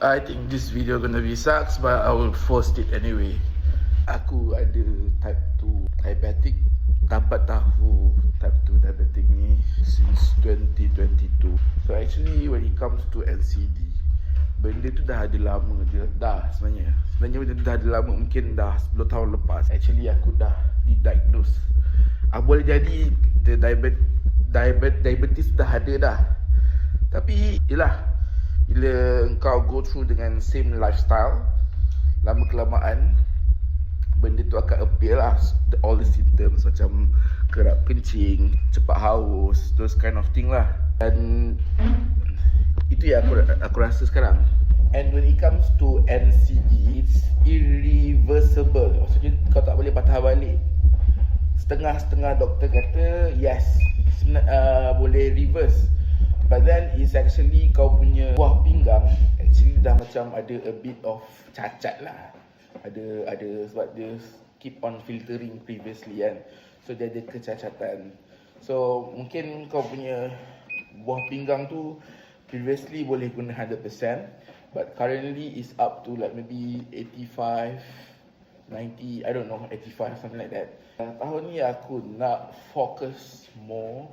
I think this video gonna be sucks, but I will post it anyway. Aku ada type 2 diabetic. Dapat tahu type 2 diabetic ni since 2022. So actually when it comes to NCD, benda tu dah ada lama je. Sebenarnya benda tu dah ada lama, mungkin dah 10 tahun lepas. Actually aku dah didiagnose. Aku boleh jadi diabetes dah ada dah. Tapi yelah, bila engkau go through dengan same lifestyle, lama kelamaan benda tu akan appear lah, all the symptoms macam kerap kencing, cepat haus, those kind of thing lah. Dan itu yang aku rasa sekarang. And when it comes to NCD, it's irreversible. Maksudnya kau tak boleh patah balik. Setengah-setengah doktor kata yes, boleh reverse. But then it's actually kau punya buah pinggang actually dah macam ada a bit of cacat lah. Ada sebab dia keep on filtering previously kan. So dia ada kecacatan. So mungkin kau punya buah pinggang tu previously boleh guna 100%, but currently is up to like maybe 85, 90, I don't know, 85 something like that. Tahun ni aku nak focus more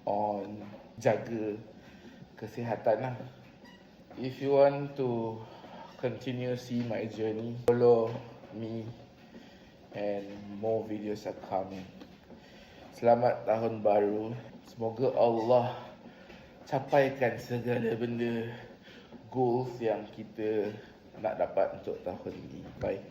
on jaga kesihatan lah. If you want to continue see my journey, follow me and more videos are coming. Selamat tahun baru. Semoga Allah capaikan segala benda, goals yang kita nak dapat untuk tahun ini. Bye.